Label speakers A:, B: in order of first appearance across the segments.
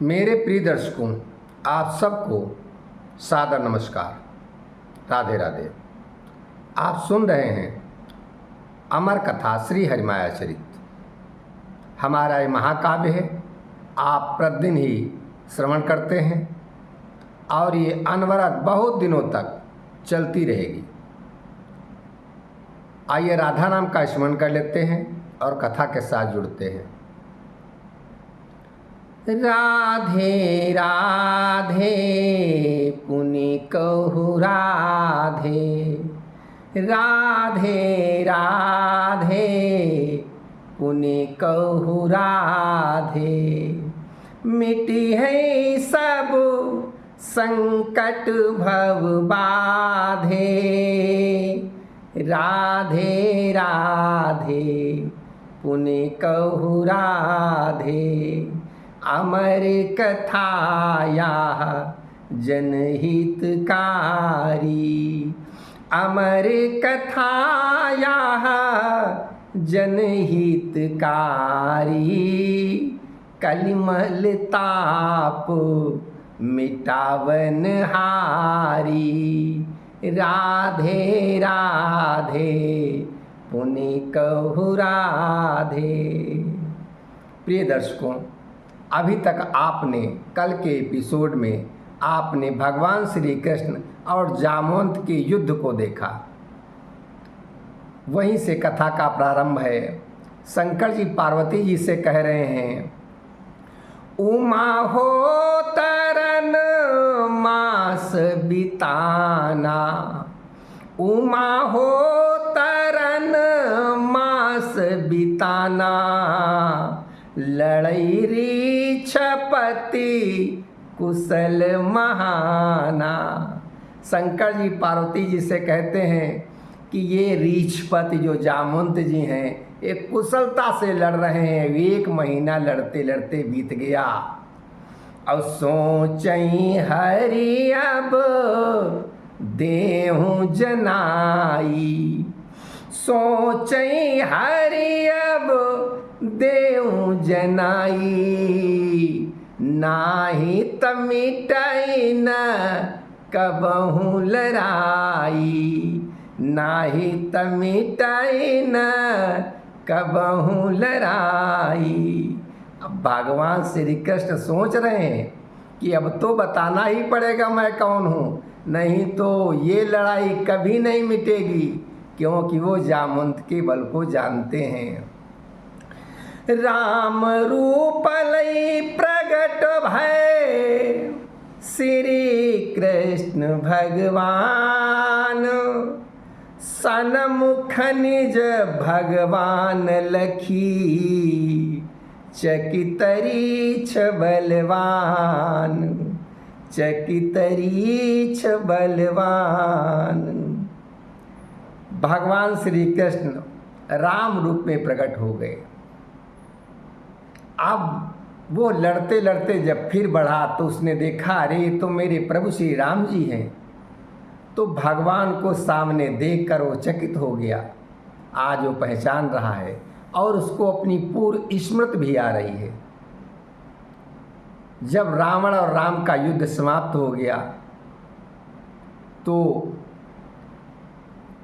A: मेरे प्रिय दर्शकों, आप सबको सादर नमस्कार। राधे राधे। आप सुन रहे हैं अमर कथा श्री हरिमाया चरित। हमारा ये महाकाव्य है, आप प्रतिदिन ही श्रवण करते हैं और ये अनवरत बहुत दिनों तक चलती रहेगी। आइए राधा नाम का स्मरण कर लेते हैं और कथा के साथ जुड़ते हैं। राधे राधे पुनि कहु राधे, राधे राधे पुनि कहु राधे। मिटी है सब संकट भव बाधे, राधे राधे पुनि कहु राधे। अमर कथाया जनहितकारी, अमर कथाया जनहितकारी। कलिमल ताप मिटावन हारी, राधे राधे पुनि कहु राधे। प्रिय दर्शकों, अभी तक आपने कल के एपिसोड में आपने भगवान श्री कृष्ण और जामवंत के युद्ध को देखा। वहीं से कथा का प्रारंभ है। शंकर जी पार्वती जी से कह रहे हैं, उमा हो तरन मास बिताना, उमा हो तरन मास बिताना। लड़ई रीछपति कुशल महाना। शंकर जी पार्वती जी से कहते हैं कि ये रीछपति जो जामवंत जी हैं, एक कुशलता से लड़ रहे हैं। 1 महीना लड़ते लड़ते बीत गया। अब सोचई हरि अब देहूं जनाई, सोचई हरि अब देहूं जनाई। नाही त मिटाई न कबहूं लड़ाई, नाही त मिटाई न कबहूं लड़ाई। अब भगवान श्री कृष्ण सोच रहे हैं कि अब तो बताना ही पड़ेगा मैं कौन हूँ, नहीं तो ये लड़ाई कभी नहीं मिटेगी, क्योंकि वो जामवंत के बल को जानते हैं। राम रूप लई प्रगट भय श्री कृष्ण भगवान। सनमुख निज भगवान लखी, चकित रीछ बलवान, चकित रीछ बलवान। भगवान श्री कृष्ण राम रूप में प्रकट हो गए। अब वो लड़ते लड़ते जब फिर बढ़ा तो उसने देखा, अरे ये तो मेरे प्रभु श्री राम जी हैं। तो भगवान को सामने देखकर वो चकित हो गया। आज वो पहचान रहा है और उसको अपनी पूर्व स्मृति भी आ रही है। जब रावण और राम का युद्ध समाप्त हो गया तो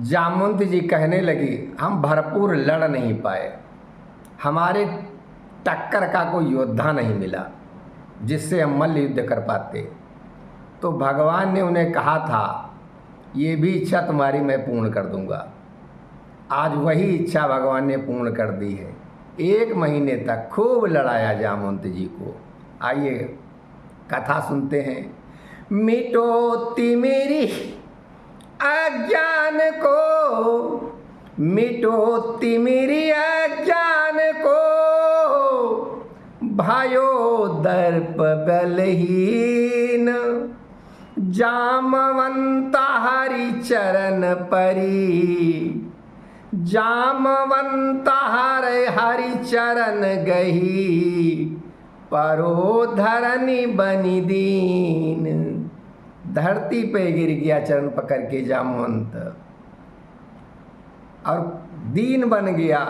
A: जामवंत जी कहने लगे, हम भरपूर लड़ नहीं पाए, हमारे टक्कर का कोई योद्धा नहीं मिला जिससे हम मल्ल युद्ध कर पाते। तो भगवान ने उन्हें कहा था, ये भी इच्छा तुम्हारी मैं पूर्ण कर दूंगा। आज वही इच्छा भगवान ने पूर्ण कर दी है। 1 महीने तक खूब लड़ाया जामवंत जी को। आइए कथा सुनते हैं। मिटो तिमिरी अज्ञान को, मिटो तिमिरी अज्ञान को। भयो दर्प बलहीन, जामवंता हरि चरण परी। जामवंता हरि चरण गही, परो धरनी बनी दीन। धरती पे गिर गया चरण पकड़ के जामवंत और दीन बन गया।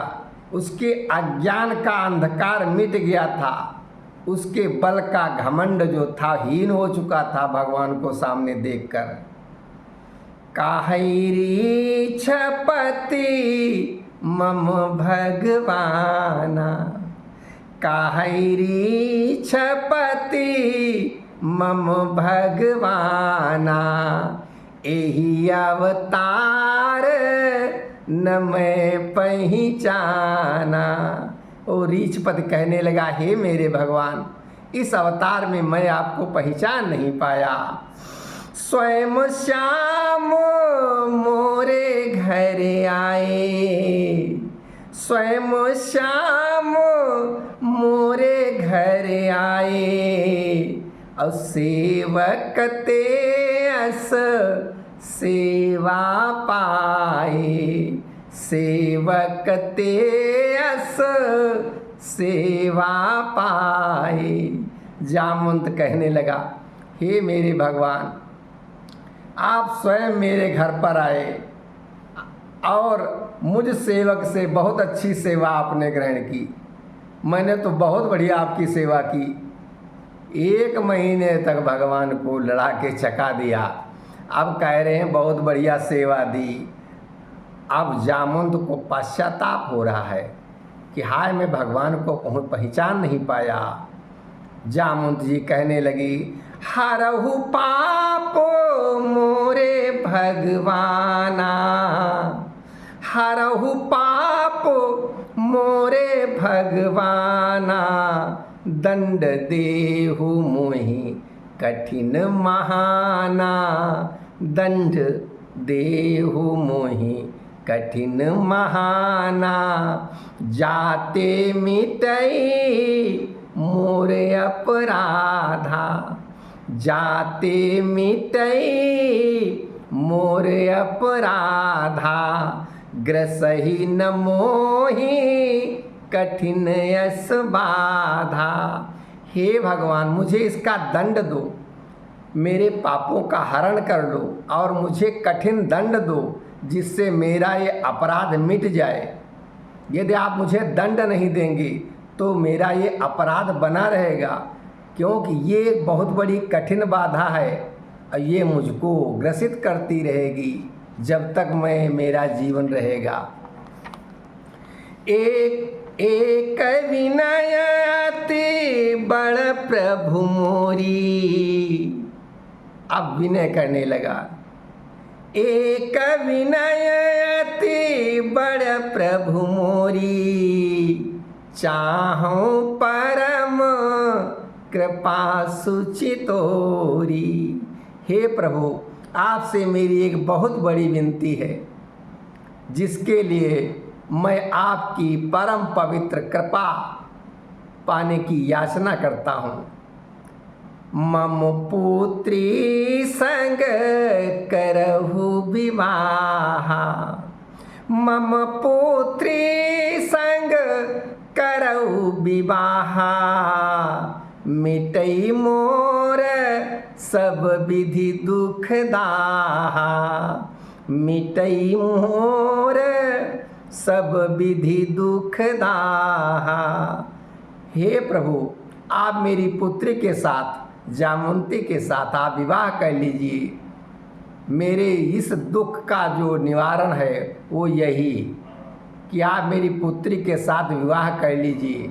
A: उसके अज्ञान का अंधकार मिट गया था। उसके बल का घमंड जो था हीन हो चुका था भगवान को सामने देखकर। काहैरी छपति मम भगवाना, काहैरी छपति मम भगवाना, एही अवतार न मैं पहचाना। ओ रीछपति कहने लगा, हे मेरे भगवान, इस अवतार में मैं आपको पहचान नहीं पाया। स्वयं श्याम मोरे घर आए, स्वयं श्याम मोरे घर आए, और सेवक ते अस सेवा पाए, सेवक ते अस सेवा पाए। जामवंत कहने लगा, हे मेरे भगवान, आप स्वयं मेरे घर पर आए और मुझ सेवक से बहुत अच्छी सेवा आपने ग्रहण की। मैंने तो बहुत बढ़िया आपकी सेवा की। 1 महीने तक भगवान को लड़ा के चका दिया। अब कह रहे हैं बहुत बढ़िया सेवा दी। अब जामवंत को पश्चाताप हो रहा है कि हाय, मैं भगवान को पहचान नहीं पाया। जामवंत जी कहने लगी, हरहु पाप मोरे भगवाना, हरहु पाप मोरे भगवाना, दंड देहु मोहि कठिन महाना, दंड देहु मोहि कठिन महाना, जाते मिटई मोरे अपराधा, जाते मिटई मोरे अपराधा, ग्रसहि न मोहि कठिन यस बाधा। हे भगवान, मुझे इसका दंड दो, मेरे पापों का हरण कर लो और मुझे कठिन दंड दो, जिससे मेरा ये अपराध मिट जाए। यदि आप मुझे दंड नहीं देंगे तो मेरा ये अपराध बना रहेगा, क्योंकि ये एक बहुत बड़ी कठिन बाधा है और ये मुझको ग्रसित करती रहेगी जब तक मेरा जीवन रहेगा। एक एक विनय अति बड़ प्रभु मोरी। अब विनय करने लगा, एक विनय अति बड़ प्रभु मोरी, चाहूं परम कृपा सुचितोरी। हे प्रभु, आपसे मेरी एक बहुत बड़ी विनती है, जिसके लिए मैं आपकी परम पवित्र कृपा पाने की याचना करता हूँ। मम पुत्री संग करहु विवाह, मम पुत्री संग करहु विवाह, मिटई मोर सब विधि दुख दाहा, मिटई मोर सब विधि दुख दाहा। हे प्रभु, आप मेरी पुत्री के साथ, जामवंती के साथ आप विवाह कर लीजिए। मेरे इस दुख का जो निवारण है वो यही कि आप मेरी पुत्री के साथ विवाह कर लीजिए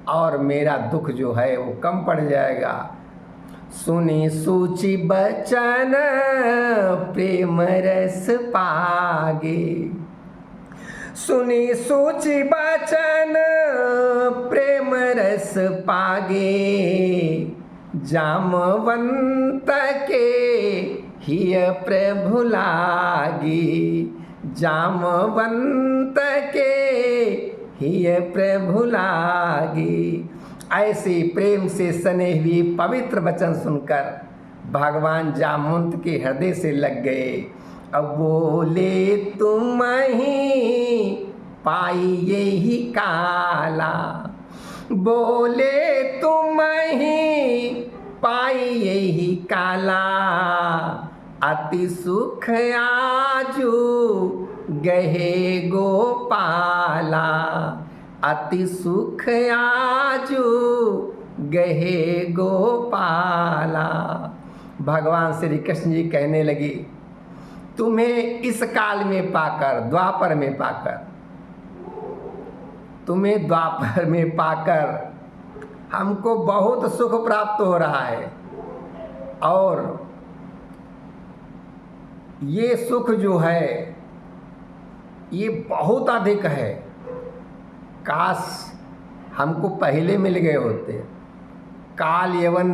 A: और मेरा दुख जो है वो कम पड़ जाएगा। सुनी सूची बचन प्रेम रस पागे, सुनी सूची बचन प्रेम रस पागे, जामवंत के हिय प्रभु लागी, जामवंत के हिय प्रभु लागी। ऐसे प्रेम से सने हुए पवित्र वचन सुनकर भगवान जामवंत के हृदय से लग गए। अब बोले तुम ही पाई यही काला, बोले तुम ही पाई यही काला, अति सुख आजू गहे गोपाला, अति सुख आजू गहे गोपाला। भगवान श्री कृष्ण जी कहने लगे, तुम्हें इस काल में पाकर, द्वापर में पाकर, तुम्हें द्वापर में पाकर हमको बहुत सुख प्राप्त हो रहा है, और ये सुख जो है ये बहुत अधिक है। काश हमको पहले मिल गए होते। काल यवन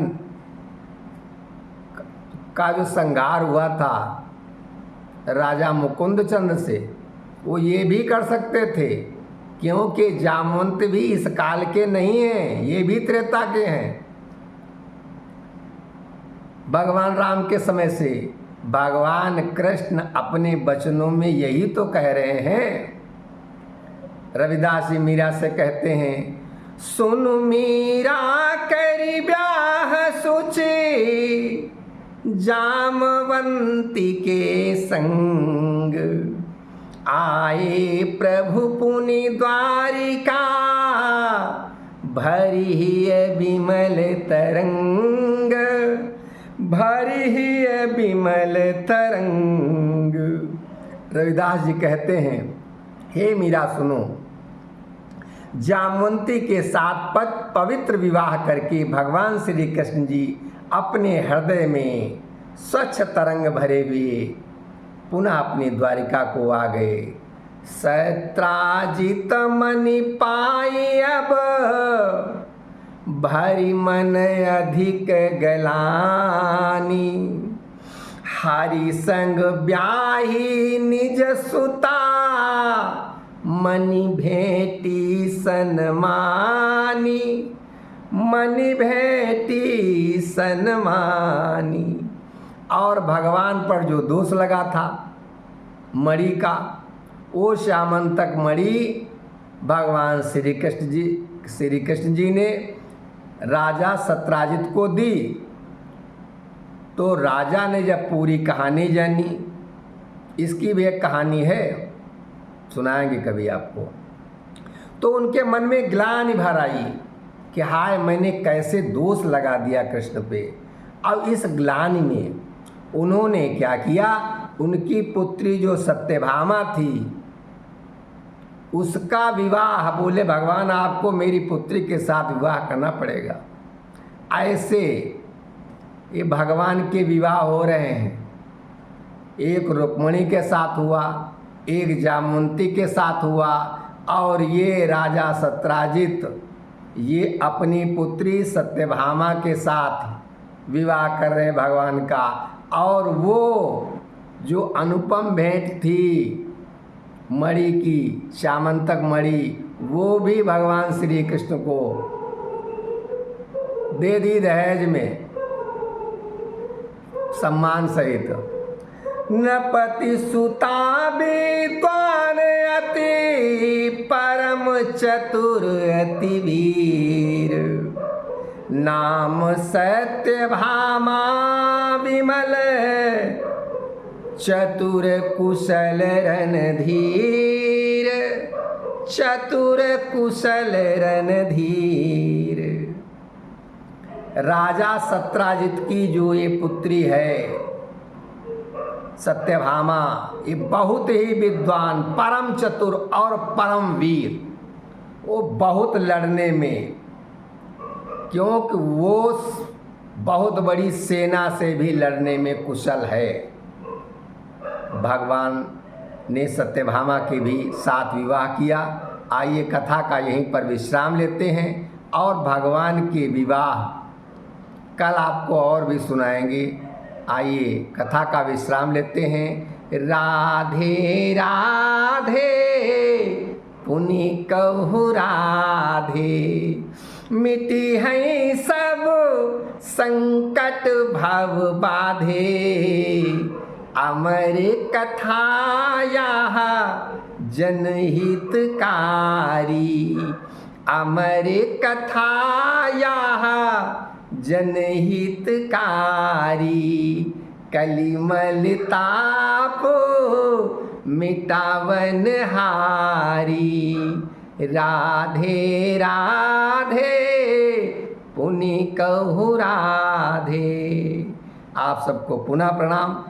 A: का जो संहार हुआ था राजा मुकुंद चंद्र से, वो ये भी कर सकते थे, क्योंकि जामवंत भी इस काल के नहीं हैं, ये भी त्रेता के हैं। भगवान राम के समय से भगवान कृष्ण अपने वचनों में यही तो कह रहे हैं। रविदास जी मीरा से कहते हैं, सुन मीरा करी ब्याह सोचे जामवंती के संग, आए प्रभु पुनि द्वारिका भरी विमल तरंग, भरी विमल तरंग। रविदास जी कहते हैं, हे मीरा सुनो, जामवंती के साथ पवित्र विवाह करके भगवान श्री कृष्ण जी अपने हृदय में स्वच्छ तरंग भरे हुए पुनः अपनी द्वारिका को आ गए। सत्राजित मनि पाई अब भरी मन अधिक गलानी, हरि संग ब्याही निज सुता मनि भेटी सनमानी, मनि भेटी सनमानी। और भगवान पर जो दोष लगा था मणि का, वो श्यामंतक मणि भगवान श्री कृष्ण जी ने राजा सत्राजित को दी। तो राजा ने जब पूरी कहानी जानी, इसकी भी एक कहानी है, सुनाएंगे कभी आपको, तो उनके मन में ग्लानि भर आई कि हाय मैंने कैसे दोष लगा दिया कृष्ण पे। अब इस ग्लानि में उन्होंने क्या किया, उनकी पुत्री जो सत्यभामा थी उसका विवाह, बोले भगवान आपको मेरी पुत्री के साथ विवाह करना पड़ेगा। ऐसे ये भगवान के विवाह हो रहे हैं, एक रुक्मिणी के साथ हुआ, एक जामवंती के साथ हुआ, और ये राजा सत्राजित ये अपनी पुत्री सत्यभामा के साथ विवाह कर रहे हैं भगवान का। और वो जो अनुपम भेंट थी मणि की, श्यामंतक मणि, वो भी भगवान श्री कृष्ण को दे दी दहेज में सम्मान सहित। नपति सुता विद्वान अति परम चतुर अति वीर, नाम सत्यभामा विमल चतुर कुशल रणधीर, चतुर कुशल रणधीर। राजा सत्राजित की जो ये पुत्री है सत्यभामा, ये बहुत ही विद्वान, परम चतुर और परम वीर। वो बहुत लड़ने में, क्योंकि वो बहुत बड़ी सेना से भी लड़ने में कुशल है। भगवान ने सत्यभामा के भी साथ विवाह किया। आइए कथा का यहीं पर विश्राम लेते हैं, और भगवान के विवाह कल आपको और भी सुनाएंगे। आइए कथा का विश्राम लेते हैं। राधे राधे पुनि कहु राधे, मिटी है सब संकट भव बाधे, अमर कथा यह जनहितकारी, अमर कथा यह जनहितकारी, कलिमल ताप मिटावन हारी। राधे राधे पुनि कहु राधे। आप सबको पुनः प्रणाम।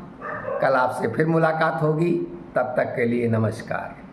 A: कल आपसे फिर मुलाकात होगी, तब तक के लिए नमस्कार।